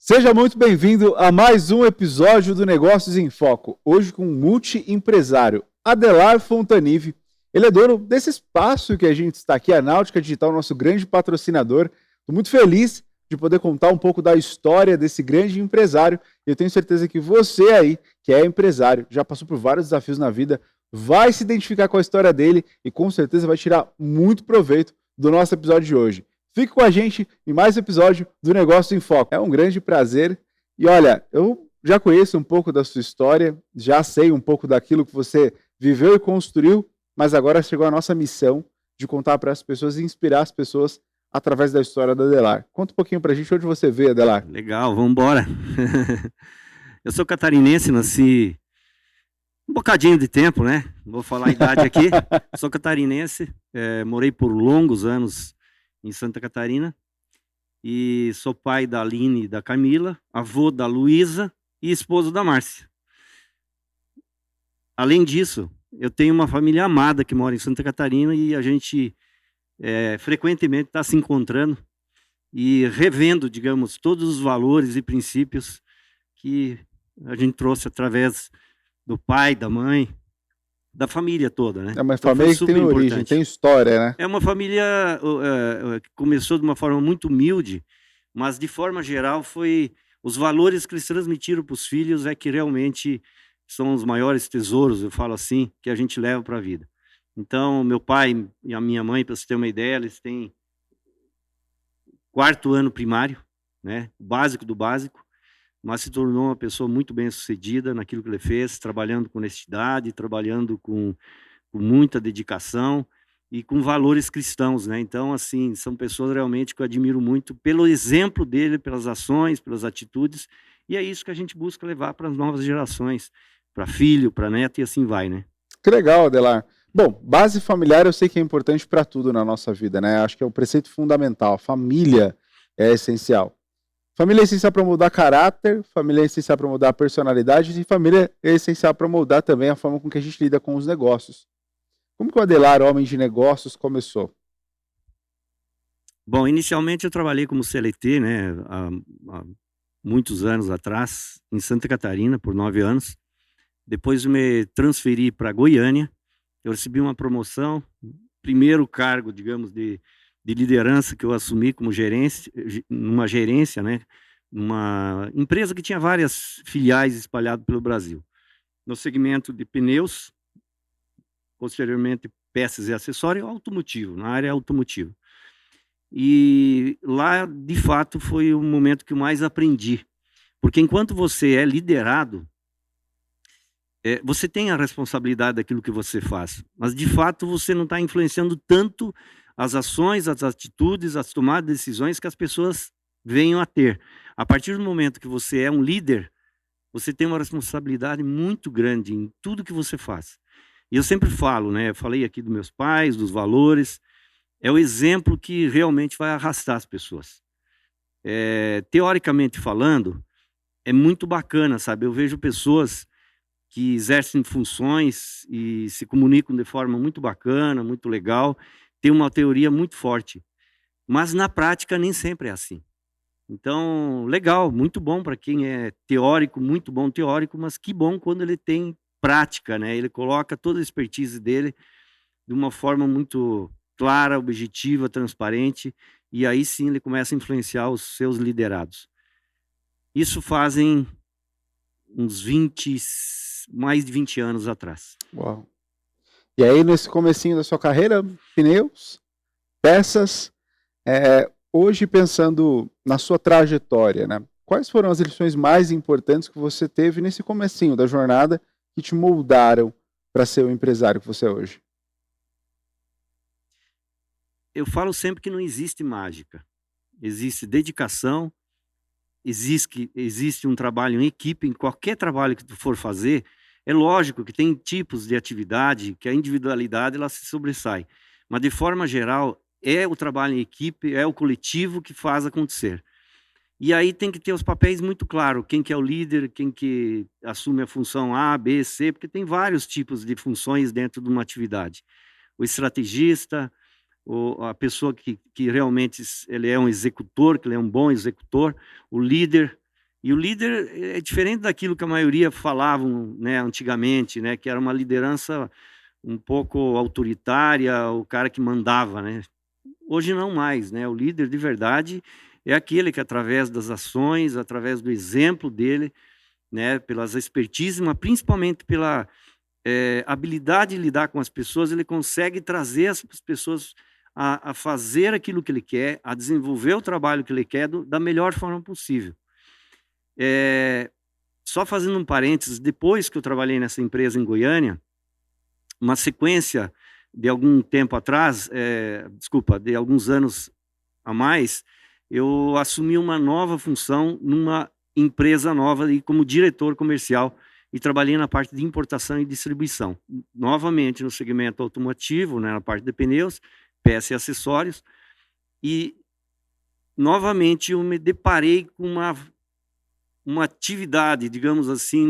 Seja muito bem-vindo a mais um episódio do Negócios em Foco. Hoje com um multi-empresário, Adelar Fontanive. Ele é dono desse espaço que a gente está aqui, a Náutica Digital, nosso grande patrocinador. Estou muito feliz de poder contar um pouco da história desse grande empresário. E eu tenho certeza que você aí, que é empresário, já passou por vários desafios na vida, vai se identificar com a história dele e com certeza vai tirar muito proveito do nosso episódio de hoje. Fique com a gente em mais um episódio do Negócio em Foco. É um grande prazer. E olha, eu já conheço um pouco da sua história, já sei um pouco daquilo que você viveu e construiu, mas agora chegou a nossa missão de contar para as pessoas e inspirar as pessoas através da história da Adelar. Conta um pouquinho para a gente onde você veio, Adelar. Legal, vamos embora. Eu sou catarinense, nasci um bocadinho de tempo, né? Não vou falar a idade aqui. Sou catarinense, morei por longos anos em Santa Catarina e sou pai da Aline e da Camila, avô da Luísa e esposo da Márcia. Além disso, eu tenho uma família amada que mora em Santa Catarina e a gente frequentemente está se encontrando e revendo, digamos, todos os valores e princípios que a gente trouxe através do pai, da mãe, da família toda, né? É uma família que tem origem, tem história, né? É uma família que começou de uma forma muito humilde, mas de forma geral foi os valores que eles transmitiram para os filhos é que realmente são os maiores tesouros, eu falo assim, que a gente leva para a vida. Então, meu pai e a minha mãe, para você ter uma ideia, eles têm 4º ano primário, né? Básico do básico, mas se tornou uma pessoa muito bem-sucedida naquilo que ele fez, trabalhando com honestidade, trabalhando com muita dedicação e com valores cristãos, né? Então, assim, são pessoas realmente que eu admiro muito pelo exemplo dele, pelas ações, pelas atitudes, e é isso que a gente busca levar para as novas gerações, para filho, para neto e assim vai, né? Que legal, Adelar. Bom, base familiar eu sei que é importante para tudo na nossa vida, né? Acho que é o preceito fundamental. Família é essencial. Família é essencial para mudar caráter, família é essencial para mudar a personalidade e família é essencial para mudar também a forma com que a gente lida com os negócios. Como que o Adelar, homem de negócios, começou? Bom, inicialmente eu trabalhei como CLT, né, há muitos anos atrás, em Santa Catarina, por 9 anos. Depois eu me transferi para Goiânia, eu recebi uma promoção, primeiro cargo, digamos, de liderança que eu assumi como gerência, numa gerência, né, numa empresa que tinha várias filiais espalhadas pelo Brasil. No segmento de pneus, posteriormente peças e acessórios, automotivo, na área automotiva. E lá, de fato, foi o momento que eu mais aprendi. Porque enquanto você é liderado, você tem a responsabilidade daquilo que você faz, mas de fato você não está influenciando tanto as ações, as atitudes, as tomadas de decisões que as pessoas venham a ter. A partir do momento que você é um líder, você tem uma responsabilidade muito grande em tudo que você faz. E eu sempre falo, né? Eu falei aqui dos meus pais, dos valores, é o exemplo que realmente vai arrastar as pessoas. Teoricamente falando, é muito bacana, sabe? Eu vejo pessoas que exercem funções e se comunicam de forma muito bacana, muito legal, tem uma teoria muito forte, mas na prática nem sempre é assim. Então, legal, muito bom para quem é teórico, muito bom teórico, mas que bom quando ele tem prática, né? Ele coloca toda a expertise dele de uma forma muito clara, objetiva, transparente, e aí sim ele começa a influenciar os seus liderados. Isso fazem uns mais de 20 anos atrás. Uau. E aí, nesse comecinho da sua carreira, pneus, peças, hoje pensando na sua trajetória, né? Quais foram as lições mais importantes que você teve nesse comecinho da jornada que te moldaram para ser o empresário que você é hoje? Eu falo sempre que não existe mágica. Existe dedicação, existe um trabalho em equipe, em qualquer trabalho que tu for fazer. É lógico que tem tipos de atividade que a individualidade ela se sobressai, mas de forma geral é o trabalho em equipe, é o coletivo que faz acontecer. E aí tem que ter os papéis muito claros, quem que é o líder, quem que assume a função A, B, C, porque tem vários tipos de funções dentro de uma atividade. O estrategista, a pessoa que realmente ele é um executor, que ele é um bom executor, o líder, E o líder é diferente daquilo que a maioria falavam, né, antigamente, né, que era uma liderança um pouco autoritária, o cara que mandava, né? Hoje não mais, né? O líder de verdade é aquele que, através das ações, através do exemplo dele, né, pelas expertise, mas principalmente pela habilidade de lidar com as pessoas, ele consegue trazer as pessoas a fazer aquilo que ele quer, a desenvolver o trabalho que ele quer da melhor forma possível. Só fazendo um parênteses, depois que eu trabalhei nessa empresa em Goiânia, uma sequência de algum tempo atrás, de alguns anos a mais, eu assumi uma nova função numa empresa nova e como diretor comercial e trabalhei na parte de importação e distribuição, novamente no segmento automotivo, né, na parte de pneus, peças e acessórios, e novamente eu me deparei com uma atividade, digamos assim,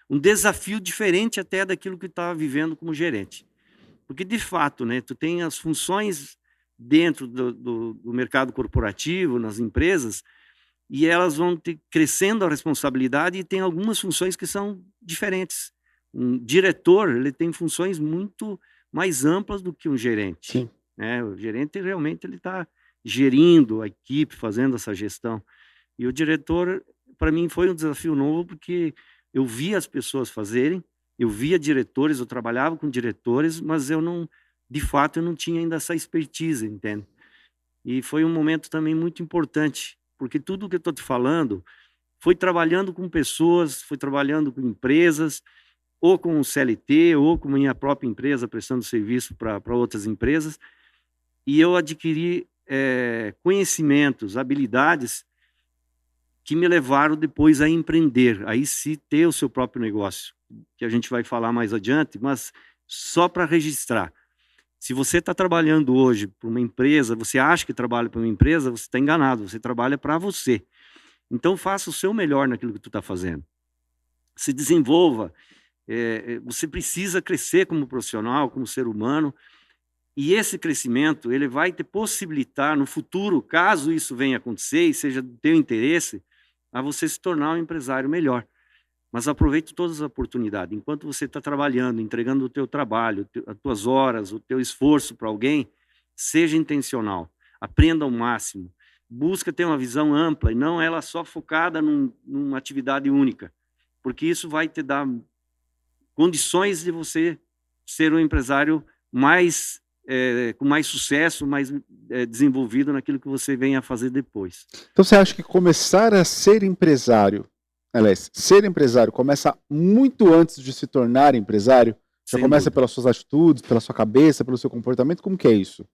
um desafio diferente até daquilo que eu estava vivendo como gerente. Porque, de fato, né, tu tem as funções dentro do mercado corporativo, nas empresas, e elas vão crescendo a responsabilidade e tem algumas funções que são diferentes. Um diretor, ele tem funções muito mais amplas do que um gerente. Sim. Né? O gerente, realmente, ele está gerindo a equipe, fazendo essa gestão. E o diretor, para mim, foi um desafio novo, porque eu via as pessoas fazerem, eu via diretores, eu trabalhava com diretores, mas de fato, eu não tinha ainda essa expertise, entende? E foi um momento também muito importante, porque tudo que eu estou te falando foi trabalhando com pessoas, foi trabalhando com empresas, ou com o CLT, ou com minha própria empresa, prestando serviço para outras empresas, e eu adquiri conhecimentos, habilidades que me levaram depois a empreender, aí sim ter o seu próprio negócio, que a gente vai falar mais adiante, mas só para registrar. Se você está trabalhando hoje para uma empresa, você acha que trabalha para uma empresa, você está enganado, você trabalha para você. Então, faça o seu melhor naquilo que tu está fazendo. Se desenvolva, você precisa crescer como profissional, como ser humano, e esse crescimento, ele vai te possibilitar no futuro, caso isso venha a acontecer e seja do teu interesse, a você se tornar um empresário melhor. Mas aproveite todas as oportunidades. Enquanto você está trabalhando, entregando o teu trabalho, as tuas horas, o teu esforço para alguém, seja intencional. Aprenda ao máximo. Busca ter uma visão ampla e não ela só focada numa atividade única. Porque isso vai te dar condições de você ser um empresário com mais sucesso, mais desenvolvido naquilo que você venha a fazer depois. Então você acha que começar a ser empresário, aliás, ser empresário começa muito antes de se tornar empresário? Já Sem começa dúvida. pelas suas atitudes, pela sua cabeça, pelo seu comportamento? Como que é isso?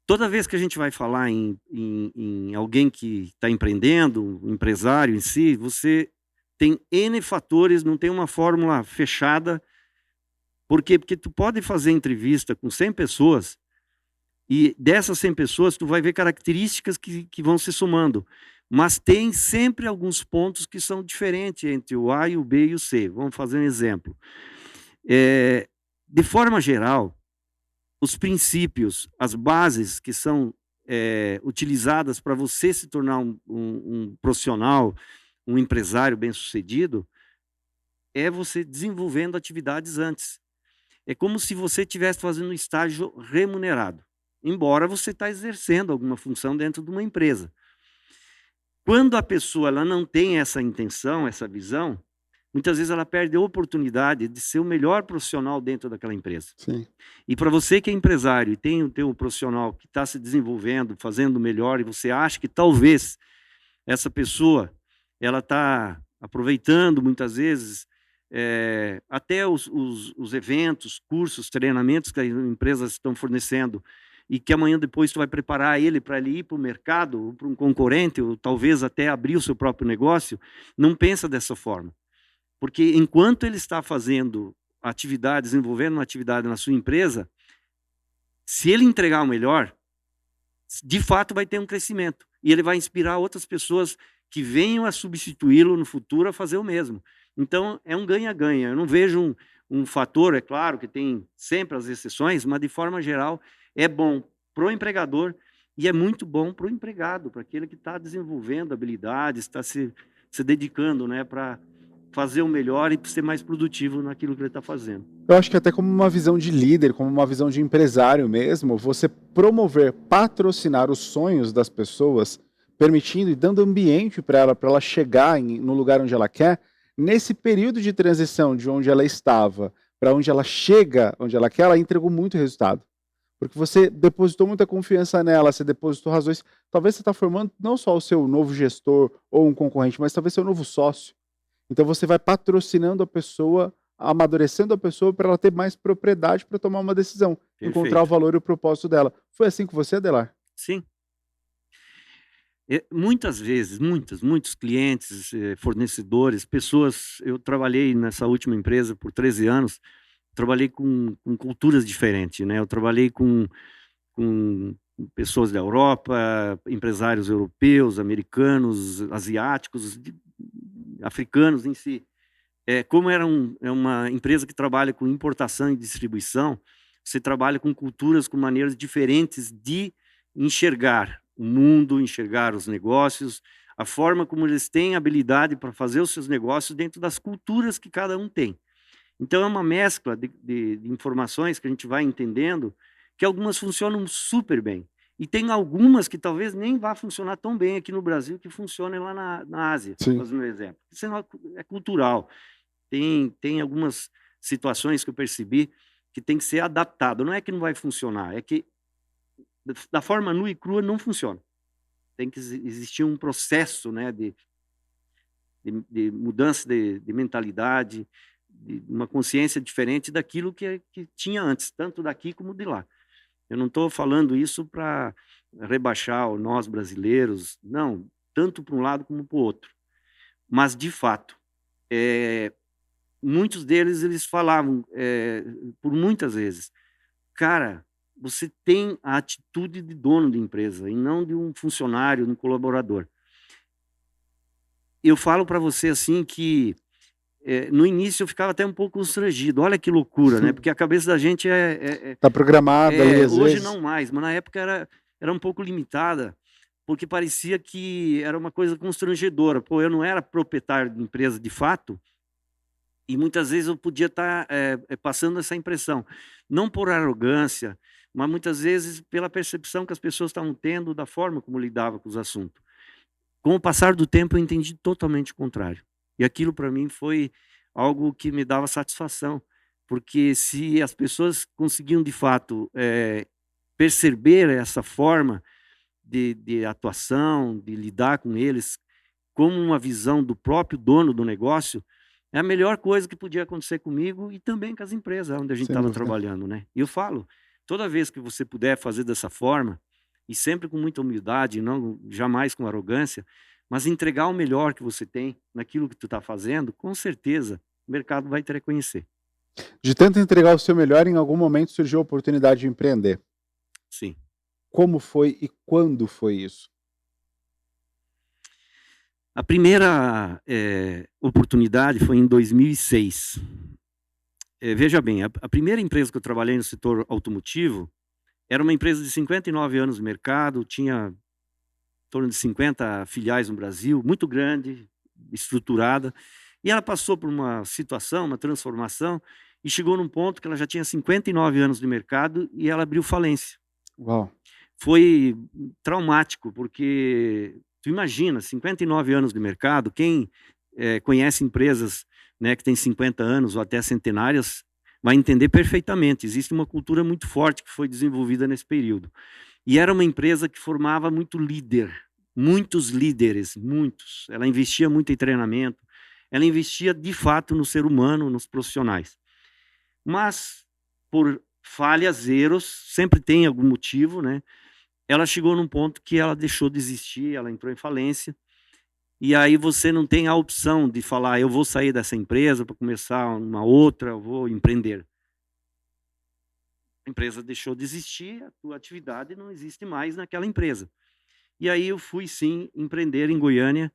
Toda vez que a gente vai falar em alguém que está empreendendo, um empresário em si, você tem N fatores, não tem uma fórmula fechada. Por quê? Porque tu pode fazer entrevista com 100 pessoas e dessas 100 pessoas tu vai ver características que vão se somando. Mas tem sempre alguns pontos que são diferentes entre o A, e o B e o C. Vamos fazer um exemplo. De forma geral, os princípios, as bases que são utilizadas para você se tornar um profissional, um empresário bem-sucedido, é você desenvolvendo atividades antes. É como se você estivesse fazendo um estágio remunerado, embora você está exercendo alguma função dentro de uma empresa. Quando a pessoa ela não tem essa intenção, essa visão, muitas vezes ela perde a oportunidade de ser o melhor profissional dentro daquela empresa. Sim. E para você que é empresário e tem o teu profissional que está se desenvolvendo, fazendo melhor, e você acha que talvez essa pessoa ela está aproveitando muitas vezes até os eventos, cursos, treinamentos que as empresas estão fornecendo e que amanhã depois tu vai preparar ele para ele ir para o mercado, ou para um concorrente, ou talvez até abrir o seu próprio negócio, não pensa dessa forma. Porque enquanto ele está fazendo atividade, desenvolvendo uma atividade na sua empresa, se ele entregar o melhor, de fato vai ter um crescimento. E ele vai inspirar outras pessoas que venham a substituí-lo no futuro a fazer o mesmo. Então, é um ganha-ganha. Eu não vejo um fator, é claro que tem sempre as exceções, mas de forma geral é bom para o empregador E é muito bom para o empregado, para aquele que está desenvolvendo habilidades, está se dedicando, né, para fazer o melhor e ser mais produtivo naquilo que ele está fazendo. Eu acho que até como uma visão de líder, como uma visão de empresário mesmo, você promover, patrocinar os sonhos das pessoas, permitindo e dando ambiente para ela chegar no lugar onde ela quer, nesse período de transição de onde ela estava para onde ela chega, onde ela quer, ela entregou muito resultado. Porque você depositou muita confiança nela, você depositou razões. Talvez você está formando não só o seu novo gestor ou um concorrente, mas talvez seu novo sócio. Então você vai patrocinando a pessoa, amadurecendo a pessoa para ela ter mais propriedade para tomar uma decisão, encontrar o Perfeito. valor e o propósito dela. Foi assim com você, Adelar? Sim. Muitas vezes, muitos clientes, fornecedores, pessoas. Eu trabalhei nessa última empresa por 13 anos, trabalhei com culturas diferentes, né? Eu trabalhei com pessoas da Europa, empresários europeus, americanos, asiáticos, africanos em si. Como é uma empresa que trabalha com importação e distribuição, você trabalha com culturas, com maneiras diferentes de enxergar o mundo, enxergar os negócios, a forma como eles têm habilidade para fazer os seus negócios dentro das culturas que cada um tem. Então, é uma mescla de informações que a gente vai entendendo, que algumas funcionam super bem. E tem algumas que talvez nem vá funcionar tão bem aqui no Brasil, que funcionem lá na Ásia, Sim. fazendo um exemplo. Isso é cultural. Tem algumas situações que eu percebi que tem que ser adaptado. Não é que não vai funcionar, é que da forma nua e crua não funciona. Tem que existir um processo, né, de mudança de mentalidade, de uma consciência diferente daquilo que tinha antes, tanto daqui como de lá. Eu não estou falando isso para rebaixar nós brasileiros, não, tanto para um lado como para o outro. Mas, de fato, muitos deles eles falavam, por muitas vezes, cara, você tem a atitude de dono de empresa e não de um funcionário, de um colaborador. Eu falo para você assim que no início eu ficava até um pouco constrangido. Olha que loucura, né? Porque a cabeça da gente Tá programada ali às hoje vezes. não mais, mas na época era um pouco limitada, porque parecia que era uma coisa constrangedora. Pô, eu não era proprietário de empresa de fato, e muitas vezes eu podia estar passando essa impressão, não por arrogância, mas muitas vezes pela percepção que as pessoas estavam tendo da forma como lidava com os assuntos. Com o passar do tempo, eu entendi totalmente o contrário. E aquilo para mim foi algo que me dava satisfação, porque se as pessoas conseguiam de fato perceber essa forma de atuação, de lidar com eles, como uma visão do próprio dono do negócio, é a melhor coisa que podia acontecer comigo e também com as empresas onde a gente Sem estava dúvida. trabalhando, né? E eu falo, toda vez que você puder fazer dessa forma, e sempre com muita humildade, não jamais com arrogância, mas entregar o melhor que você tem naquilo que tu está fazendo, com certeza o mercado vai te reconhecer. De tanto entregar o seu melhor, em algum momento surgiu a oportunidade de empreender. Sim. Como foi e quando foi isso? A primeira oportunidade foi em 2006. Veja bem, a primeira empresa que eu trabalhei no setor automotivo era uma empresa de 59 anos no mercado, tinha em torno de 50 filiais no Brasil, muito grande, estruturada, e ela passou por uma situação, uma transformação, e chegou num ponto que ela já tinha 59 anos de mercado e ela abriu falência. Uau. Foi traumático, porque tu imagina, 59 anos de mercado, quem conhece empresas, né, que tem 50 anos ou até centenárias, vai entender perfeitamente. Existe uma cultura muito forte que foi desenvolvida nesse período. E era uma empresa que formava muito líder, muitos líderes, muitos. Ela investia muito em treinamento, ela investia de fato no ser humano, nos profissionais. Mas, por falhas, erros, sempre tem algum motivo, né? Ela chegou num ponto que ela deixou de existir, ela entrou em falência, e aí você não tem a opção de falar, eu vou sair dessa empresa para começar uma outra, eu vou empreender. A empresa deixou de existir, a tua atividade não existe mais naquela empresa. E aí eu fui, sim, empreender em Goiânia.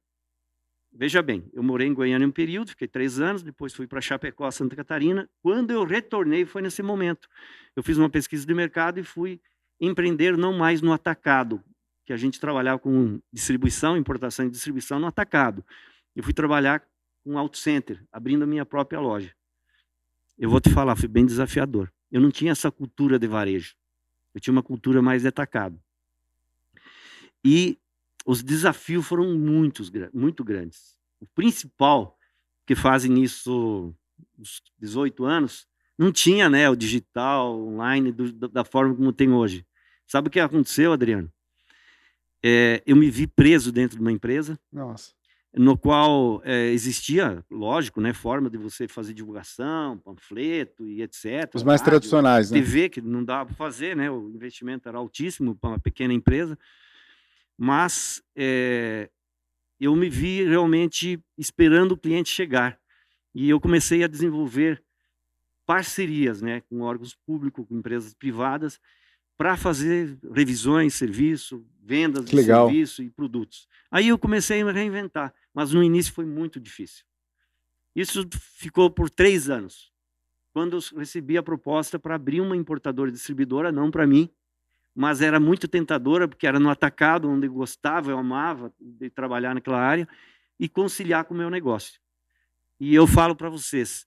Veja bem, eu morei em Goiânia um período, fiquei 3 anos, depois fui para Chapecó, Santa Catarina. Quando eu retornei, foi nesse momento. Eu fiz uma pesquisa de mercado e fui empreender não mais no atacado, que a gente trabalhava com distribuição, importação e distribuição no atacado. Eu fui trabalhar com um auto center, abrindo a minha própria loja. Eu vou te falar, foi bem desafiador. Eu não tinha essa cultura de varejo. Eu tinha uma cultura mais de atacado. E os desafios foram muito grandes. O principal, que fazem isso uns 18 anos, não tinha, né, o digital, online, da forma como tem hoje. Sabe o que aconteceu, Adriano? Eu me vi preso dentro de uma empresa. Nossa. No qual existia, lógico, né, forma de você fazer divulgação, panfleto e etc. Os mais rádio, tradicionais, né? TV, que não dava para fazer, né, o investimento era altíssimo para uma pequena empresa, mas eu me vi realmente esperando o cliente chegar. E eu comecei a desenvolver parcerias, né, com órgãos públicos, com empresas privadas, para fazer revisões, serviço, vendas Que de legal. serviço e produtos. Aí eu comecei a me reinventar, mas no início foi muito difícil. Isso ficou por 3 anos, quando eu recebi a proposta para abrir uma importadora e distribuidora, não para mim, mas era muito tentadora, porque era no atacado, onde eu gostava, eu amava de trabalhar naquela área, e conciliar com o meu negócio. E eu falo para vocês,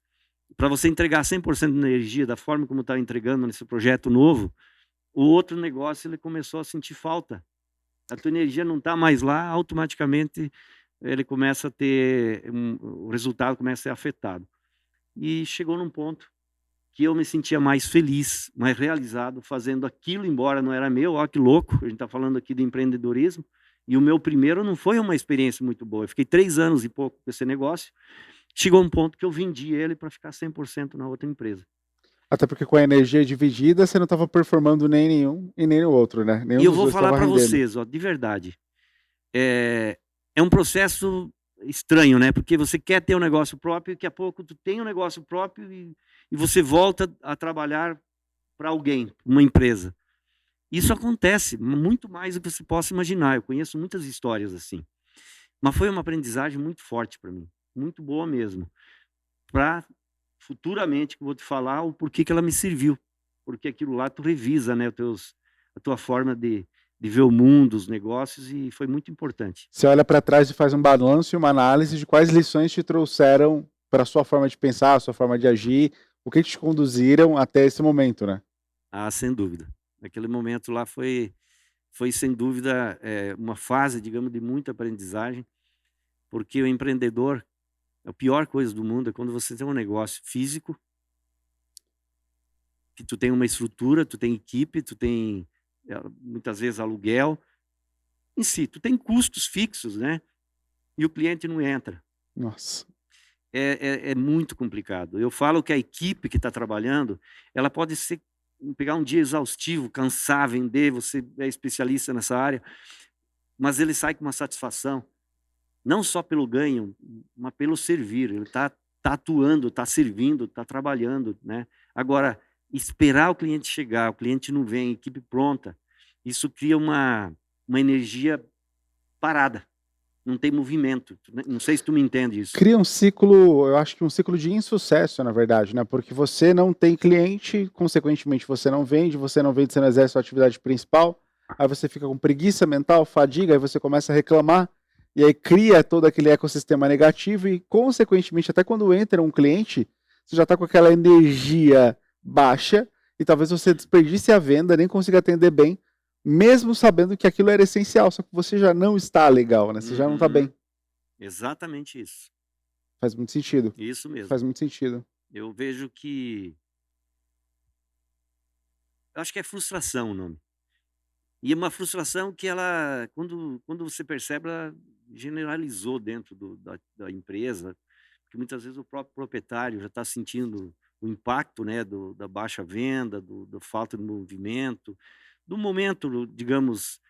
para você entregar 100% de energia da forma como está entregando nesse projeto novo, o outro negócio ele começou a sentir falta. A tua energia não está mais lá, automaticamente ele começa a ter, o resultado começa a ser afetado. E chegou num ponto que eu me sentia mais feliz, mais realizado, fazendo aquilo, embora não era meu. Ó, que louco, a gente está falando aqui de empreendedorismo. E o meu primeiro não foi uma experiência muito boa. Eu fiquei 3 anos e pouco com esse negócio. Chegou um ponto que eu vendi ele para ficar 100% na outra empresa. Até porque com a energia dividida, você não estava performando nem nenhum e nem no outro, né? Nenhum E eu dos vou dois falar estava para rendendo. vocês, ó, de verdade, é um processo estranho, né? Porque você quer ter um negócio próprio e daqui a pouco tu tem um negócio próprio e você volta a trabalhar para alguém, uma empresa. Isso acontece muito mais do que você possa imaginar. Eu conheço muitas histórias assim. Mas foi uma aprendizagem muito forte para mim, muito boa mesmo. Para futuramente que eu vou te falar o porquê que ela me serviu. Porque aquilo lá tu revisa, né, a tua forma de ver o mundo, os negócios, e foi muito importante. Você olha para trás e faz um balanço e uma análise de quais lições te trouxeram para a sua forma de pensar, a sua forma de agir, o que te conduziram até esse momento, né? Ah, sem dúvida. Aquele momento lá foi sem dúvida uma fase, digamos, de muita aprendizagem, porque o empreendedor, a pior coisa do mundo é quando você tem um negócio físico, que tu tem uma estrutura, tu tem equipe, tu tem muitas vezes aluguel, em si, tu tem custos fixos, né? E o cliente não entra. Nossa. É muito complicado. Eu falo que a equipe que está trabalhando, ela pode pegar um dia exaustivo, cansar, vender, você é especialista nessa área, mas ele sai com uma satisfação, não só pelo ganho, mas pelo servir. Ele está atuando, está servindo, está trabalhando, né? Agora, esperar o cliente chegar, o cliente não vem, equipe pronta, isso cria uma energia parada. Não tem movimento. Não sei se tu me entende isso. Cria um ciclo, eu acho que um ciclo de insucesso, na verdade, né? Porque você não tem cliente, consequentemente você não vende, você não exerce sua atividade principal, aí você fica com preguiça mental, fadiga, aí você começa a reclamar, e aí cria todo aquele ecossistema negativo e, consequentemente, até quando entra um cliente, você já está com aquela energia baixa e talvez você desperdice a venda, nem consiga atender bem, mesmo sabendo que aquilo era essencial, só que você já não está legal, né? Você já não está bem. Exatamente isso. Faz muito sentido. Isso mesmo. Faz muito sentido. Eu vejo que... Eu acho que é frustração o nome. E é uma frustração que ela, quando você percebe, ela generalizou dentro da empresa, porque muitas vezes o próprio proprietário já está sentindo o impacto, né, da baixa venda, da falta de movimento, do momento, digamos,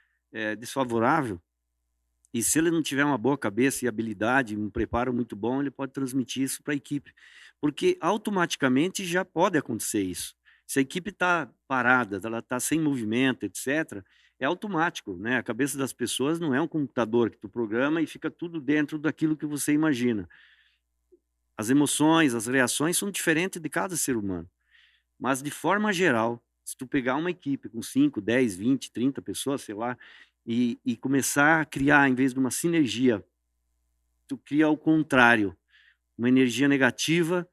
desfavorável. E se ele não tiver uma boa cabeça e habilidade, um preparo muito bom, ele pode transmitir isso para a equipe. Porque automaticamente já pode acontecer isso. Se a equipe está parada, ela está sem movimento, etc., é automático, né? A cabeça das pessoas não é um computador que tu programa e fica tudo dentro daquilo que você imagina. As emoções, as reações são diferentes de cada ser humano. Mas, de forma geral, se tu pegar uma equipe com 5, 10, 20, 30 pessoas, sei lá, e começar a criar, em vez de uma sinergia, tu cria ao contrário, uma energia negativa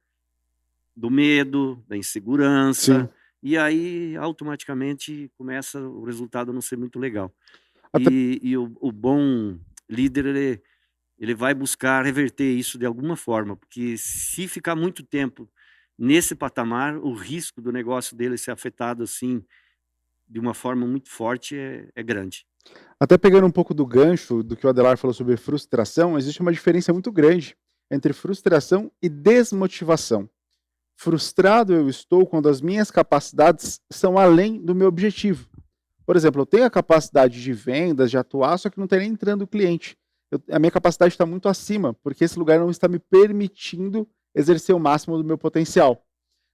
do medo, da Sim. insegurança, e aí automaticamente começa o resultado a não ser muito legal. Até, E o bom líder, ele vai buscar reverter isso de alguma forma, porque se ficar muito tempo nesse patamar, o risco do negócio dele ser afetado assim de uma forma muito forte é grande. até pegando um pouco do gancho do que o Adelar falou sobre frustração, existe uma diferença muito grande entre frustração e desmotivação. Frustrado eu estou quando as minhas capacidades são além do meu objetivo. Por exemplo, eu tenho a capacidade de vendas, de atuar, só que não está nem entrando o cliente. A minha capacidade está muito acima, porque esse lugar não está me permitindo exercer o máximo do meu potencial.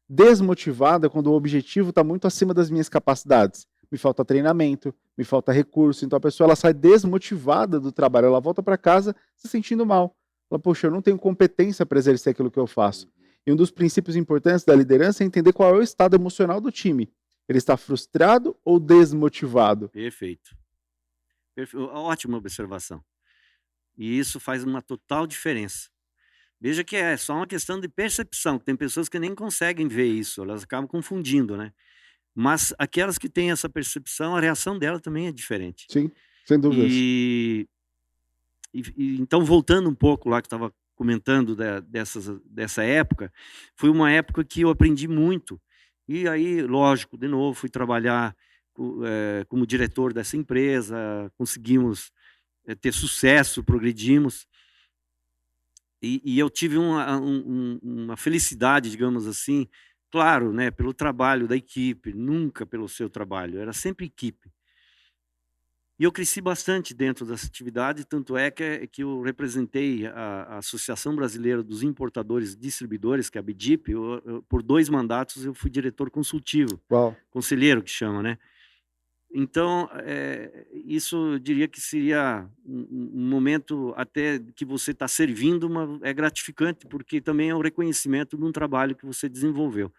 Desmotivada quando o objetivo está muito acima das minhas capacidades. Me falta treinamento, me falta recurso, então a pessoa ela sai desmotivada do trabalho, ela volta para casa se sentindo mal. Ela, poxa, eu não tenho competência para exercer aquilo que eu faço. E um dos princípios importantes da liderança é entender qual é o estado emocional do time. Ele está frustrado ou desmotivado? Perfeito. Ótima observação. E isso faz uma total diferença. Veja que é só uma questão de percepção, tem pessoas que nem conseguem ver isso, elas acabam confundindo, né? Mas aquelas que têm essa percepção, a reação dela também é diferente. Sim, sem dúvidas. E, então, voltando um pouco lá que estava comentando dessa época, foi uma época que eu aprendi muito. E aí, lógico, de novo, fui trabalhar como diretor dessa empresa, conseguimos ter sucesso, progredimos. E eu tive uma felicidade, digamos assim, claro, né, pelo trabalho da equipe, nunca pelo seu trabalho, era sempre equipe. E eu cresci bastante dentro dessa atividade, tanto é que eu representei a Associação Brasileira dos Importadores e Distribuidores, que é a BDIP, por 2 mandatos eu fui diretor consultivo, Uau. conselheiro que chama, né. Então, isso eu diria que seria um momento até que você está servindo, é gratificante, porque também é um reconhecimento de um trabalho que você desenvolveu.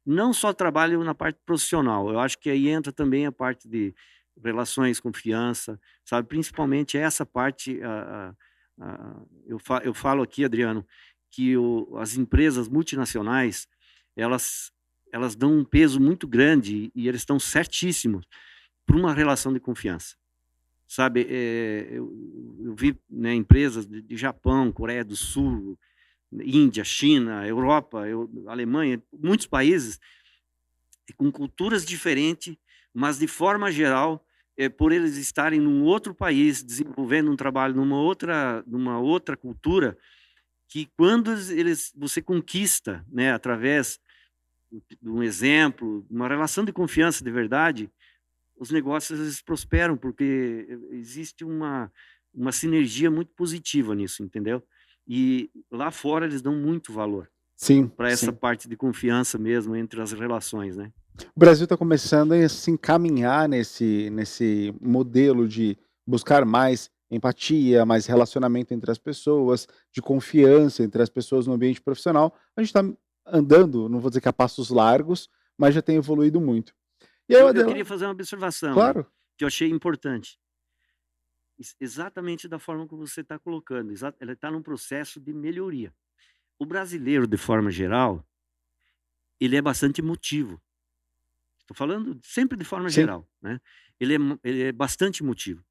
Não só trabalho na parte profissional, eu acho que aí entra também a parte de relações, confiança, sabe, principalmente essa parte, eu falo aqui, Adriano, que as empresas multinacionais, elas dão um peso muito grande e eles estão certíssimos para uma relação de confiança, sabe, eu vi, né, empresas de Japão, Coreia do Sul, Índia, China, Europa, Alemanha, muitos países com culturas diferentes, mas de forma geral, por eles estarem num outro país, desenvolvendo um trabalho numa outra cultura, que quando você conquista, né, através de um exemplo, uma relação de confiança de verdade, os negócios eles prosperam, porque existe uma sinergia muito positiva nisso, entendeu? E lá fora eles dão muito valor Sim, para essa sim. parte de confiança mesmo entre as relações, né? O Brasil está começando a se encaminhar nesse modelo de buscar mais empatia, mais relacionamento entre as pessoas, de confiança entre as pessoas no ambiente profissional. A gente está andando, não vou dizer que a passos largos, mas já tem evoluído muito. E aí, Eu queria Adela, fazer uma observação aí, claro, que eu achei importante. Exatamente da forma que você está colocando, ele está num processo de melhoria. O brasileiro, de forma geral, ele é bastante emotivo. Estou falando sempre de forma sim, geral, né? Ele é bastante emotivo.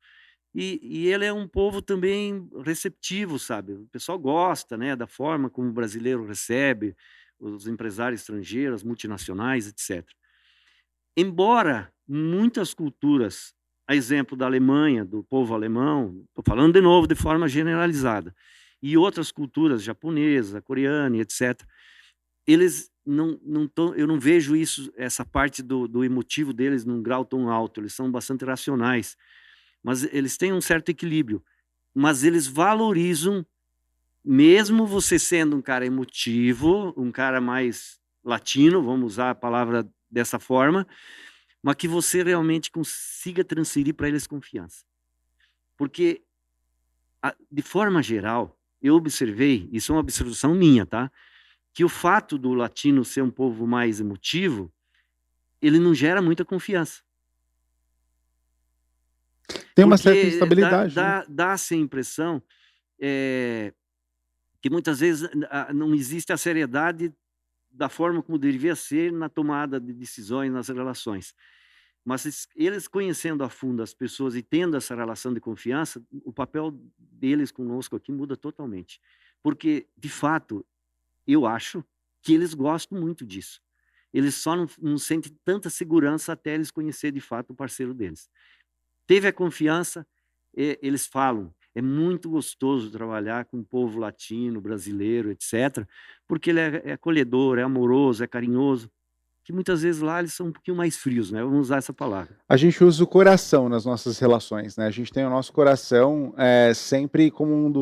E ele é um povo também receptivo, sabe? O pessoal gosta, né, da forma como o brasileiro recebe os empresários estrangeiros, as multinacionais, etc. Embora muitas culturas, a exemplo da Alemanha, do povo alemão, estou falando de novo de forma generalizada, e outras culturas, japonesa, coreana, e etc., eles não tão, eu não vejo isso, essa parte do emotivo deles num grau tão alto, eles são bastante racionais, mas eles têm um certo equilíbrio, mas eles valorizam, mesmo você sendo um cara emotivo, um cara mais latino, vamos usar a palavra dessa forma, mas que você realmente consiga transferir para eles confiança. Porque, de forma geral, eu observei, isso é uma observação minha, tá? Que o fato do latino ser um povo mais emotivo, ele não gera muita confiança. Tem uma certa Porque instabilidade, né? dá-se a impressão que muitas vezes não existe a seriedade da forma como deveria ser na tomada de decisões nas relações. Mas eles conhecendo a fundo as pessoas e tendo essa relação de confiança, o papel deles conosco aqui muda totalmente. Porque, de fato, eu acho que eles gostam muito disso. Eles só não sentem tanta segurança até eles conhecer de fato o parceiro deles. Teve a confiança, eles falam, é muito gostoso trabalhar com o povo latino, brasileiro, etc., porque ele é acolhedor, é amoroso, é carinhoso, que muitas vezes lá eles são um pouquinho mais frios, né? Vamos usar essa palavra. A gente usa o coração nas nossas relações, né? A gente tem o nosso coração sempre como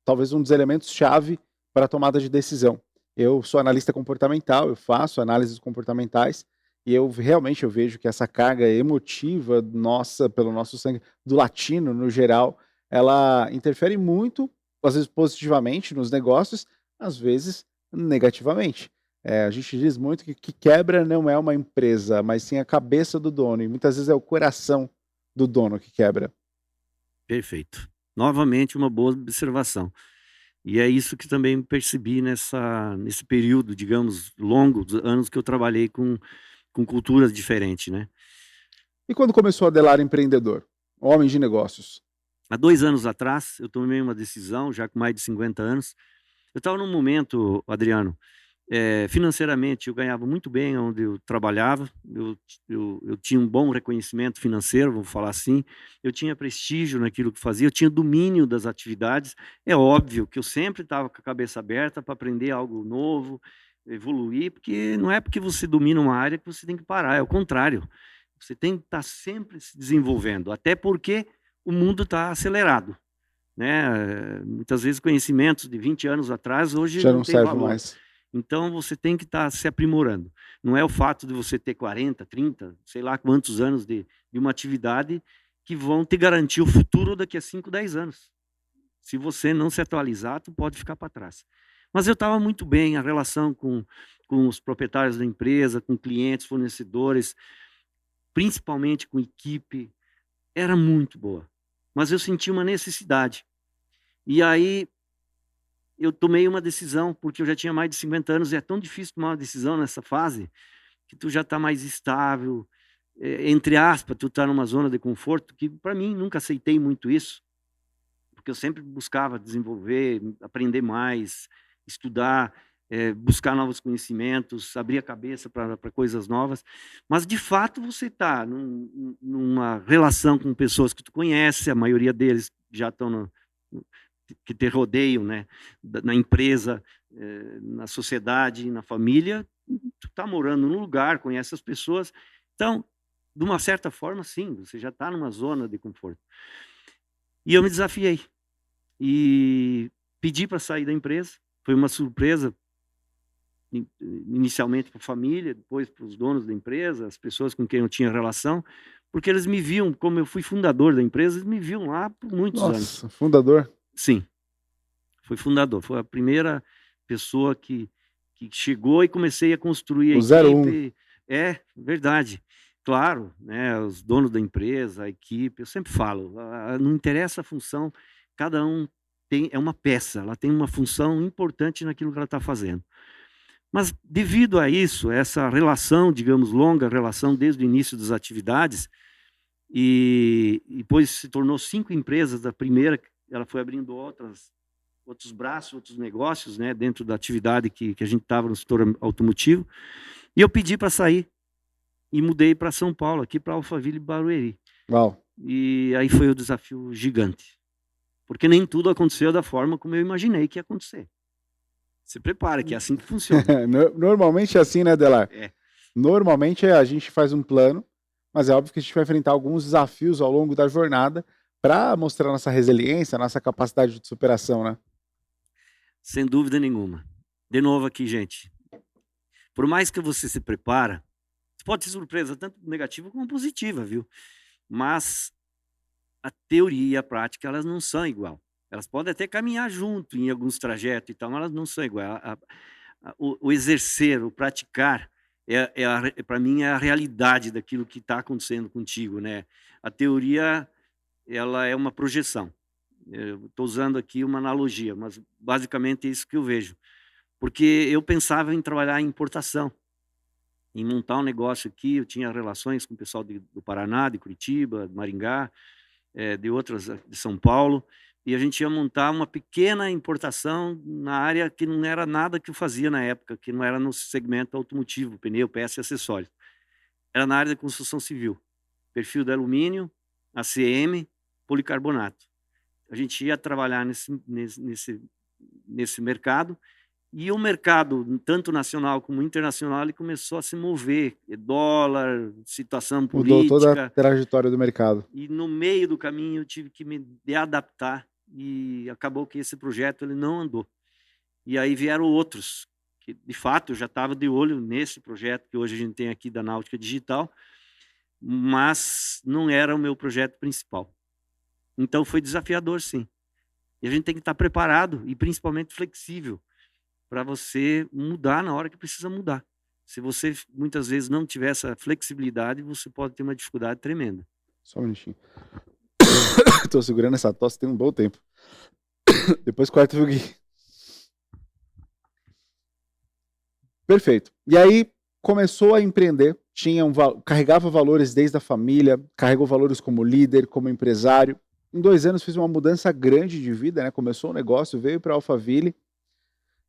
talvez um dos elementos-chave para a tomada de decisão. Eu sou analista comportamental, eu faço análises comportamentais e eu realmente vejo que essa carga emotiva nossa, pelo nosso sangue, do latino no geral, ela interfere muito, às vezes positivamente nos negócios, às vezes negativamente. A gente diz muito que quebra não é uma empresa, mas sim a cabeça do dono, e muitas vezes é o coração do dono que quebra. Perfeito. Novamente, uma boa observação. E é isso que também percebi nesse período, digamos, longo, dos anos que eu trabalhei com culturas diferentes, né? E quando começou a Adelar empreendedor, homem de negócios? Há 2 anos atrás, eu tomei uma decisão, já com mais de 50 anos. Eu estava num momento, Adriano, financeiramente eu ganhava muito bem onde eu trabalhava, eu tinha um bom reconhecimento financeiro, vou falar assim, eu tinha prestígio naquilo que fazia, eu tinha domínio das atividades. É óbvio que eu sempre estava com a cabeça aberta para aprender algo novo, evoluir, porque não é porque você domina uma área que você tem que parar, é o contrário. Você tem que estar sempre se desenvolvendo, até porque o mundo está acelerado, né? Muitas vezes conhecimentos de 20 anos atrás hoje Já não não tem serve valor. mais. Então você tem que estar se aprimorando. Não é o fato de você ter 40, 30, sei lá quantos anos de uma atividade que vão te garantir o futuro daqui a 5, 10 anos. Se você não se atualizar, tu pode ficar para trás. Mas eu estava muito bem, a relação com os proprietários da empresa, com clientes, fornecedores, principalmente com equipe, era muito boa. Mas eu senti uma necessidade. E aí eu tomei uma decisão, porque eu já tinha mais de 50 anos, e é tão difícil tomar uma decisão nessa fase, que tu já está mais estável, entre aspas, tu está numa zona de conforto, que para mim nunca aceitei muito isso, porque eu sempre buscava desenvolver, aprender mais, estudar, buscar novos conhecimentos, abrir a cabeça para coisas novas, mas de fato você está numa relação com pessoas que tu conhece, a maioria deles já estão que te rodeiam, né, na empresa, na sociedade, na família, tu está morando num lugar, conhece as pessoas, então, de uma certa forma, sim, você já está numa zona de conforto. E eu me desafiei e pedi para sair da empresa, foi uma surpresa, inicialmente para a família, depois para os donos da empresa, as pessoas com quem eu tinha relação, porque eles me viam, como eu fui fundador da empresa, eles me viam lá por muitos anos. Nossa, fundador? Sim, fui fundador, foi a primeira pessoa que chegou e comecei a construir a O 01. equipe. É, verdade. Claro, né, os donos da empresa, a equipe, eu sempre falo, não interessa a função, cada um é uma peça, ela tem uma função importante naquilo que ela está fazendo. Mas devido a isso, essa relação, digamos, longa relação desde o início das atividades, e depois se tornou 5 empresas, da primeira, ela foi abrindo outros braços, outros negócios, né, dentro da atividade que a gente estava no setor automotivo, e eu pedi para sair, e mudei para São Paulo, aqui para Alphaville Barueri. Uau. E aí foi o desafio gigante, porque nem tudo aconteceu da forma como eu imaginei que ia acontecer. Se prepara, que é assim que funciona. Normalmente é assim, né, Adelar? É. Normalmente a gente faz um plano, mas é óbvio que a gente vai enfrentar alguns desafios ao longo da jornada para mostrar nossa resiliência, nossa capacidade de superação, né? Sem dúvida nenhuma. De novo aqui, gente. Por mais que você se prepara, pode ter surpresa tanto negativa como positiva, viu? Mas a teoria e a prática, elas não são igual. Elas podem até caminhar junto em alguns trajetos e tal, mas elas não são igual. O exercer, o praticar, para mim, é a realidade daquilo que está acontecendo contigo, né? A teoria ela é uma projeção. Eu estou usando aqui uma analogia, mas basicamente é isso que eu vejo. Porque eu pensava em trabalhar em importação, em montar um negócio aqui, eu tinha relações com o pessoal do Paraná, de Curitiba, de Maringá, de outras, de São Paulo, e a gente ia montar uma pequena importação na área que não era nada que eu fazia na época, que não era no segmento automotivo, pneu, peça e acessórios. Era na área de construção civil, perfil de alumínio, ACM, policarbonato. A gente ia trabalhar nesse mercado, e o mercado, tanto nacional como internacional, ele começou a se mover. Dólar, situação Mudou toda a política. trajetória do mercado. E no meio do caminho eu tive que me adaptar e acabou que esse projeto ele não andou. E aí vieram outros, que de fato eu já estava de olho nesse projeto que hoje a gente tem aqui da Náutica Digital, mas não era o meu projeto principal. Então foi desafiador, sim. E a gente tem que estar preparado e principalmente flexível para você mudar na hora que precisa mudar. Se você muitas vezes não tiver essa flexibilidade, você pode ter uma dificuldade tremenda. Só um minutinho. Tô segurando essa tosse tem um bom tempo. Depois corta, viu, Gui? Perfeito. E aí começou a empreender, carregava valores desde a família, carregou valores como líder, como empresário. Em 2 anos fez uma mudança grande de vida, né? Começou um negócio, veio para a Alphaville.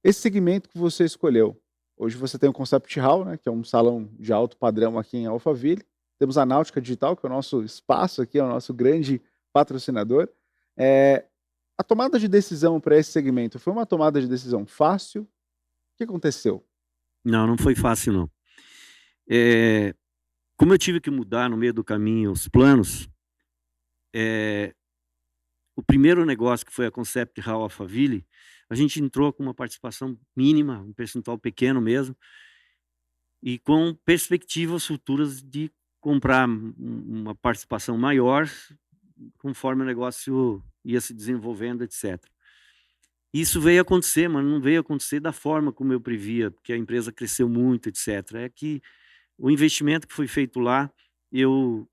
Esse segmento que você escolheu, hoje você tem o Concept Hall, né? Que é um salão de alto padrão aqui em Alphaville. Temos a Náutica Digital, que é o nosso espaço aqui, é o nosso grande patrocinador. A tomada de decisão para esse segmento foi uma tomada de decisão fácil? O que aconteceu? Não foi fácil, não. Como eu tive que mudar no meio do caminho os planos, o primeiro negócio, que foi a Concept Hall Alphaville, a gente entrou com uma participação mínima, um percentual pequeno mesmo, e com perspectivas futuras de comprar uma participação maior conforme o negócio ia se desenvolvendo, etc. Isso veio acontecer, mas não veio acontecer da forma como eu previa, porque a empresa cresceu muito, etc. É que o investimento que foi feito lá, eu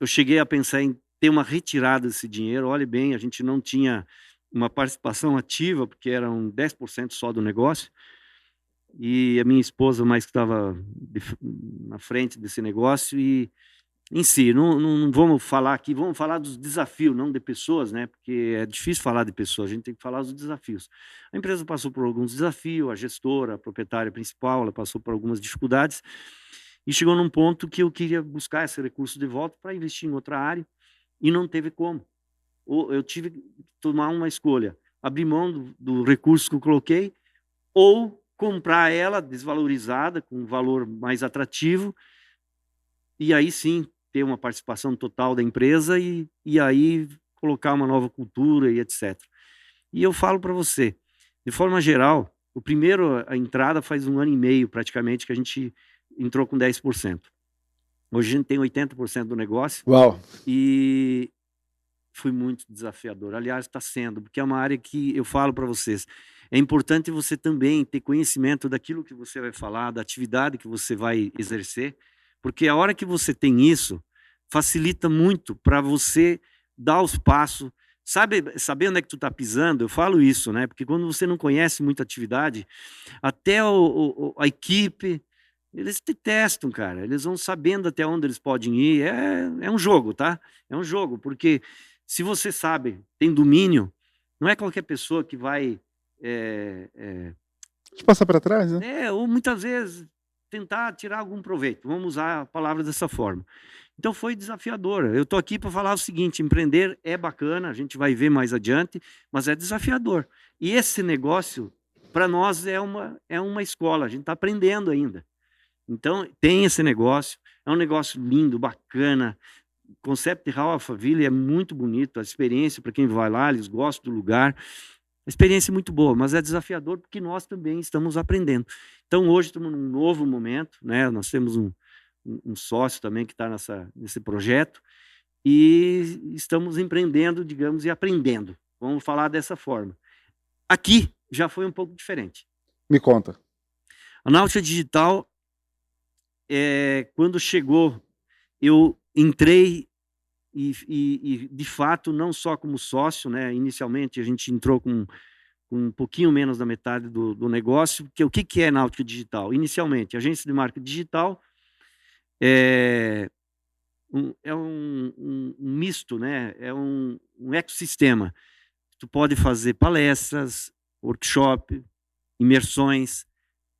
cheguei a pensar em ter uma retirada desse dinheiro. Olhe bem, a gente não tinha uma participação ativa, porque eram 10% só do negócio, e a minha esposa mais que estava na frente desse negócio, e em si, não vamos falar aqui, vamos falar dos desafios, não de pessoas, né? Porque é difícil falar de pessoas, a gente tem que falar dos desafios. A empresa passou por alguns desafios, a gestora, a proprietária principal, ela passou por algumas dificuldades, e chegou num ponto que eu queria buscar esse recurso de volta para investir em outra área, e não teve como. Eu tive que tomar uma escolha, abrir mão do recurso que eu coloquei, ou comprar ela desvalorizada, com um valor mais atrativo, e aí sim ter uma participação total da empresa e aí colocar uma nova cultura e etc. E eu falo para você, de forma geral, a entrada faz 1 ano e meio praticamente que a gente entrou com 10%. Hoje a gente tem 80% do negócio. Uau! E foi muito desafiador. Aliás, está sendo, porque é uma área que eu falo para vocês, é importante você também ter conhecimento daquilo que você vai falar, da atividade que você vai exercer, porque a hora que você tem isso, facilita muito para você dar os passos, saber onde é que tu está pisando. Eu falo isso, né? Porque quando você não conhece muita atividade, até a equipe, eles te testam, cara. Eles vão sabendo até onde eles podem ir. É um jogo, tá? É um jogo, porque se você sabe, tem domínio, não é qualquer pessoa que vai Te passar para trás, né? ou muitas vezes tentar tirar algum proveito. Vamos usar a palavra dessa forma. Então foi desafiador. Eu estou aqui para falar o seguinte: empreender é bacana, a gente vai ver mais adiante, mas é desafiador. E esse negócio, para nós, é uma escola, a gente está aprendendo ainda. Então, tem esse negócio, é um negócio lindo, bacana. O Concept Hall Alphaville é muito bonito, a experiência, para quem vai lá, eles gostam do lugar. A experiência é muito boa, mas é desafiador porque nós também estamos aprendendo. Então, hoje estamos num novo momento, né? Nós temos um sócio também que está nesse projeto e estamos empreendendo, digamos, e aprendendo. Vamos falar dessa forma. Aqui já foi um pouco diferente. Me conta. A Náutica Digital, quando chegou, eu entrei de fato, não só como sócio, né? Inicialmente a gente entrou com um pouquinho menos da metade do negócio, que o que é Náutica Digital? Inicialmente, agência de marca digital é um misto, né? É um ecossistema. Tu pode fazer palestras, workshop, imersões,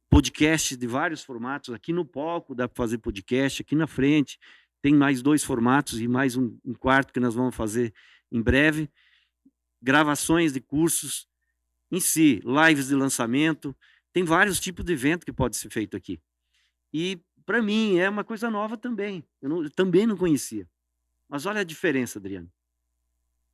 podcasts de vários formatos. Aqui no palco dá para fazer podcast, aqui na frente tem mais 2 formatos e mais um quarto que nós vamos fazer em breve. Gravações de cursos em si, lives de lançamento, tem vários tipos de evento que pode ser feito aqui. E para mim é uma coisa nova também. Eu também não conhecia. Mas olha a diferença, Adriano.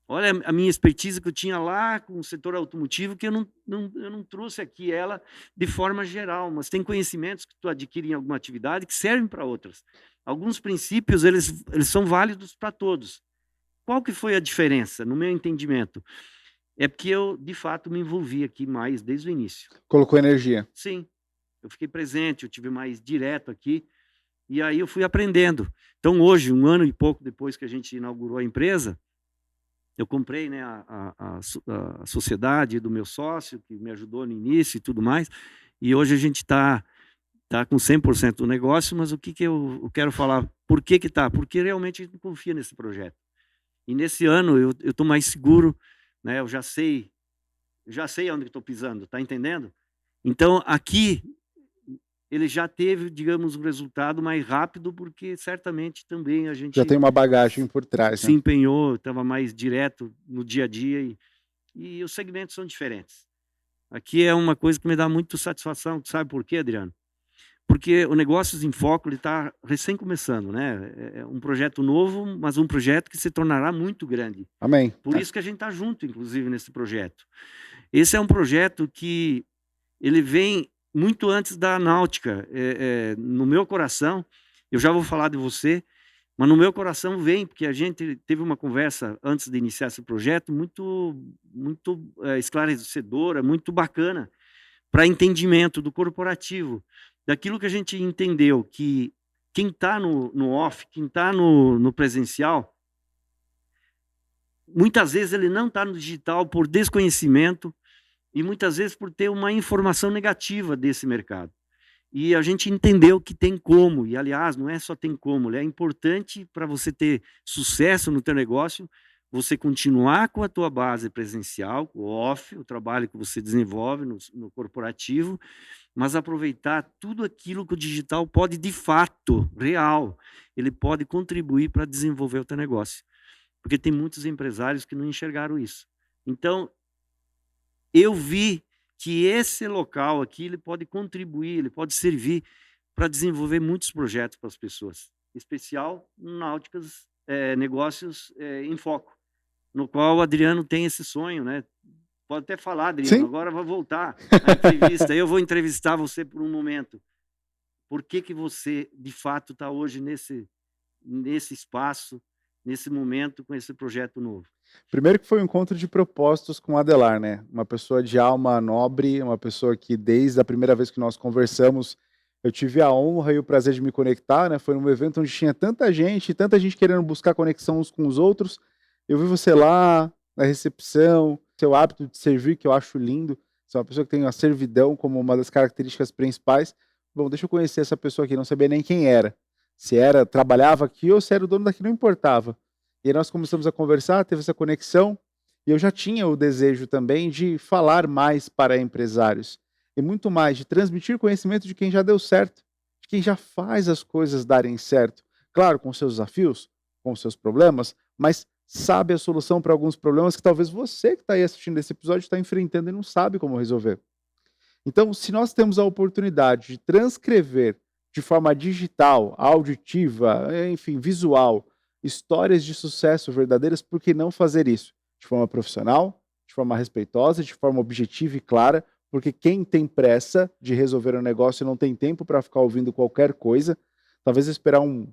Olha a minha expertise que eu tinha lá com o setor automotivo, que eu não trouxe aqui ela de forma geral, mas tem conhecimentos que tu adquire em alguma atividade que servem para outras. Alguns princípios, eles são válidos para todos. Qual que foi a diferença, no meu entendimento? É porque eu, de fato, me envolvi aqui mais desde o início. Colocou energia. Sim, eu fiquei presente, eu tive mais direto aqui, e aí eu fui aprendendo. Então, hoje, 1 ano e pouco depois que a gente inaugurou a empresa, eu comprei, né, a sociedade do meu sócio, que me ajudou no início e tudo mais, e hoje a gente está com 100% do negócio, mas o que eu quero falar? Por que está? Porque realmente a gente confia nesse projeto. E nesse ano eu estou mais seguro, né? Eu já sei onde estou pisando, tá entendendo? Então, aqui, ele já teve, digamos, um resultado mais rápido, porque certamente também a gente Já tem uma bagagem por trás, se né? empenhou, estava mais direto no dia a dia, e os segmentos são diferentes. Aqui é uma coisa que me dá muito satisfação, sabe por quê, Adriano? Porque o Negócios em Foco está recém começando, né? É um projeto novo, mas um projeto que se tornará muito grande. Amém. Por isso que a gente está junto, inclusive, nesse projeto. Esse é um projeto que ele vem muito antes da náutica. No meu coração, eu já vou falar de você, mas no meu coração vem, porque a gente teve uma conversa antes de iniciar esse projeto muito esclarecedora, muito bacana, para entendimento do corporativo, daquilo que a gente entendeu, que quem está no off, quem está no presencial, muitas vezes ele não está no digital por desconhecimento e muitas vezes por ter uma informação negativa desse mercado. E a gente entendeu que tem como, e aliás, não é só tem como, é importante para você ter sucesso no teu negócio, você continuar com a tua base presencial, o off, o trabalho que você desenvolve no corporativo, mas aproveitar tudo aquilo que o digital pode, de fato, real, ele pode contribuir para desenvolver o teu negócio. Porque tem muitos empresários que não enxergaram isso. Então, eu vi que esse local aqui, ele pode contribuir, ele pode servir para desenvolver muitos projetos para as pessoas. Em especial, Náuticas Negócios em Foco, no qual o Adriano tem esse sonho, né? Pode até falar, Adriano, Sim. agora vai voltar à entrevista. Eu vou entrevistar você por um momento. Por que você, de fato, está hoje nesse espaço, nesse momento, com esse projeto novo? Primeiro que foi um encontro de propósitos com o Adelar, né? Uma pessoa de alma nobre, uma pessoa que desde a primeira vez que nós conversamos, eu tive a honra e o prazer de me conectar, né? Foi um evento onde tinha tanta gente querendo buscar conexão uns com os outros. Eu vi você lá, na recepção, seu hábito de servir, que eu acho lindo. Você é uma pessoa que tem a servidão como uma das características principais. Bom, deixa eu conhecer essa pessoa aqui, não sabia nem quem era. Se era, trabalhava aqui ou se era o dono daqui, não importava. E aí nós começamos a conversar, teve essa conexão, e eu já tinha o desejo também de falar mais para empresários, e muito mais, de transmitir conhecimento de quem já deu certo, de quem já faz as coisas darem certo. Claro, com seus desafios, com seus problemas, mas sabe a solução para alguns problemas que talvez você que está aí assistindo esse episódio está enfrentando e não sabe como resolver. Então, se nós temos a oportunidade de transcrever de forma digital, auditiva, enfim, visual, histórias de sucesso verdadeiras, por que não fazer isso? De forma profissional, de forma respeitosa, de forma objetiva e clara, porque quem tem pressa de resolver um negócio não tem tempo para ficar ouvindo qualquer coisa, talvez esperar um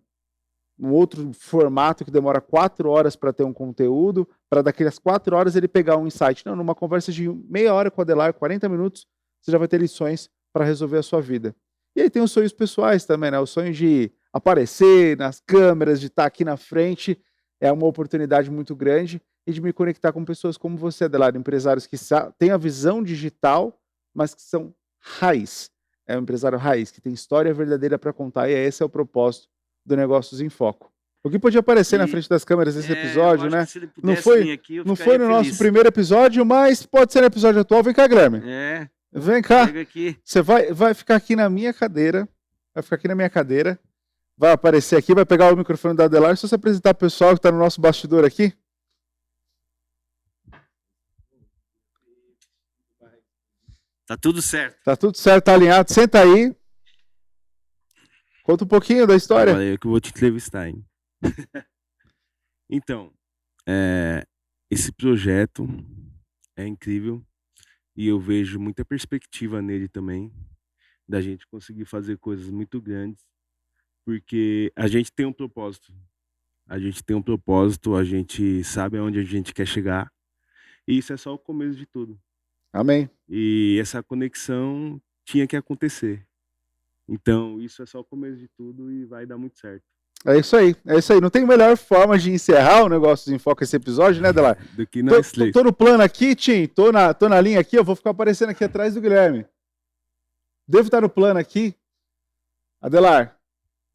outro formato que demora 4 horas para ter um conteúdo, para daquelas 4 horas ele pegar um insight. Não, numa conversa de meia hora com o Adelar, 40 minutos, você já vai ter lições para resolver a sua vida. E aí tem os sonhos pessoais também, né? O sonho de aparecer nas câmeras, de estar aqui na frente. é uma oportunidade muito grande e de me conectar com pessoas como você, Adelar, empresários que têm a visão digital, mas que são raiz. É um empresário raiz, que tem história verdadeira para contar, e esse é o propósito do Negócios em Foco. O que podia aparecer na frente das câmeras nesse episódio, né? Se ele Não pudesse foi, vir aqui, eu não ficaria foi no nosso feliz. primeiro episódio, mas pode ser no episódio atual. Vem cá, Guilherme. Vem cá. Chega aqui. Você vai ficar aqui na minha cadeira. Vai ficar aqui na minha cadeira. Vai aparecer aqui, vai pegar o microfone da Adelar. Só se apresentar pro pessoal que está no nosso bastidor aqui. Tá tudo certo. Tá tudo certo, tá alinhado. Senta aí. Conta um pouquinho da história. Olha, eu que vou te entrevistar, hein? Então, esse projeto é incrível e eu vejo muita perspectiva nele também, da gente conseguir fazer coisas muito grandes, porque a gente tem um propósito. A gente tem um propósito, a gente sabe aonde a gente quer chegar e isso é só o começo de tudo. Amém. E essa conexão tinha que acontecer. Então, isso é só o começo de tudo e vai dar muito certo. É isso aí, é isso aí. Não tem melhor forma de encerrar o Negócios em Foco esse episódio, né, Adelar? Do que nós três. Tô no plano aqui, Tim. Tô na linha aqui, eu vou ficar aparecendo aqui atrás do Guilherme. Devo estar no plano aqui. Adelar,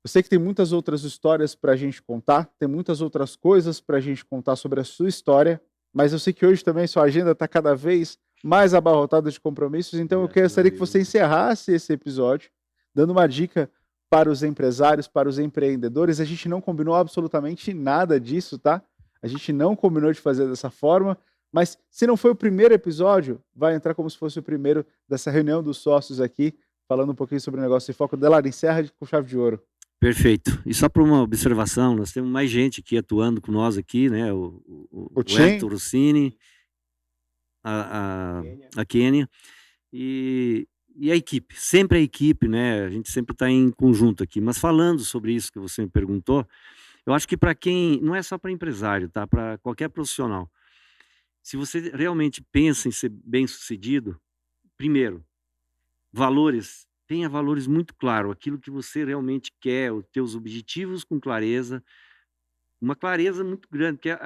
eu sei que tem muitas outras histórias pra gente contar, tem muitas outras coisas pra gente contar sobre a sua história, mas eu sei que hoje também sua agenda tá cada vez mais abarrotada de compromissos, então eu gostaria que você encerrasse esse episódio dando uma dica para os empresários, para os empreendedores. A gente não combinou absolutamente nada disso, tá? A gente não combinou de fazer dessa forma, mas se não foi o primeiro episódio, vai entrar como se fosse o primeiro dessa reunião dos sócios aqui, falando um pouquinho sobre o Negócio em Foco. Adelar, encerra com chave de ouro. Perfeito. E só para uma observação, nós temos mais gente aqui atuando com nós aqui, né? O Hector Rossini, a Kênia e a equipe, sempre a equipe, né? A gente sempre está em conjunto aqui. Mas falando sobre isso que você me perguntou, eu acho que para quem, não é só para empresário, tá? Para qualquer profissional. Se você realmente pensa em ser bem-sucedido, primeiro, tenha valores muito claros, aquilo que você realmente quer, os teus objetivos com clareza, uma clareza muito grande, porque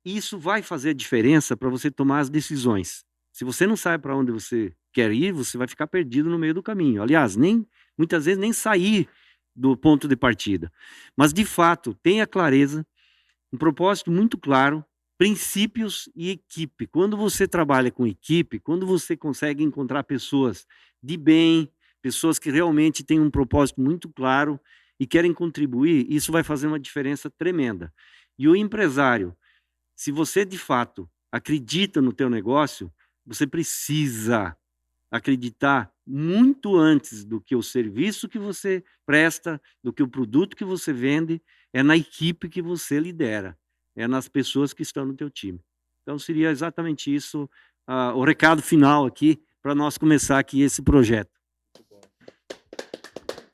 isso vai fazer a diferença para você tomar as decisões. Se você não sabe para onde você quer ir, você vai ficar perdido no meio do caminho. Aliás, muitas vezes nem sair do ponto de partida. Mas, de fato, tenha clareza, um propósito muito claro, princípios e equipe. Quando você trabalha com equipe, quando você consegue encontrar pessoas de bem, pessoas que realmente têm um propósito muito claro e querem contribuir, isso vai fazer uma diferença tremenda. E o empresário, se você de fato acredita no teu negócio, você precisa acreditar muito antes do que o serviço que você presta, do que o produto que você vende, é na equipe que você lidera, é nas pessoas que estão no teu time. Então seria exatamente isso, o recado final aqui, para nós começar aqui esse projeto.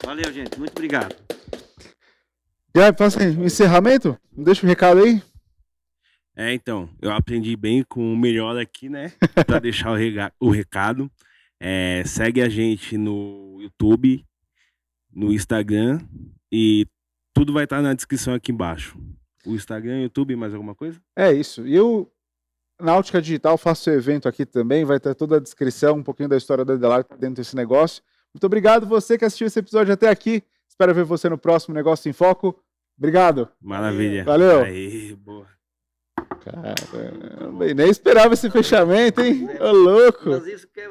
Valeu, gente. Muito obrigado. Guilherme, faça um encerramento? Deixa o recado aí. Então, eu aprendi bem com o melhor aqui, né? Para deixar o recado. Segue a gente no YouTube, no Instagram e tudo vai estar na descrição aqui embaixo. O Instagram, YouTube, mais alguma coisa? É isso. E eu, Náutica Digital, faço evento aqui também, vai ter toda a descrição, um pouquinho da história da Adelar dentro desse negócio. Muito obrigado você que assistiu esse episódio até aqui. Espero ver você no próximo Negócio em Foco. Obrigado. Maravilha. Valeu. Aí, boa. Caramba, nem esperava esse fechamento, hein? Ô, louco. Mas isso que é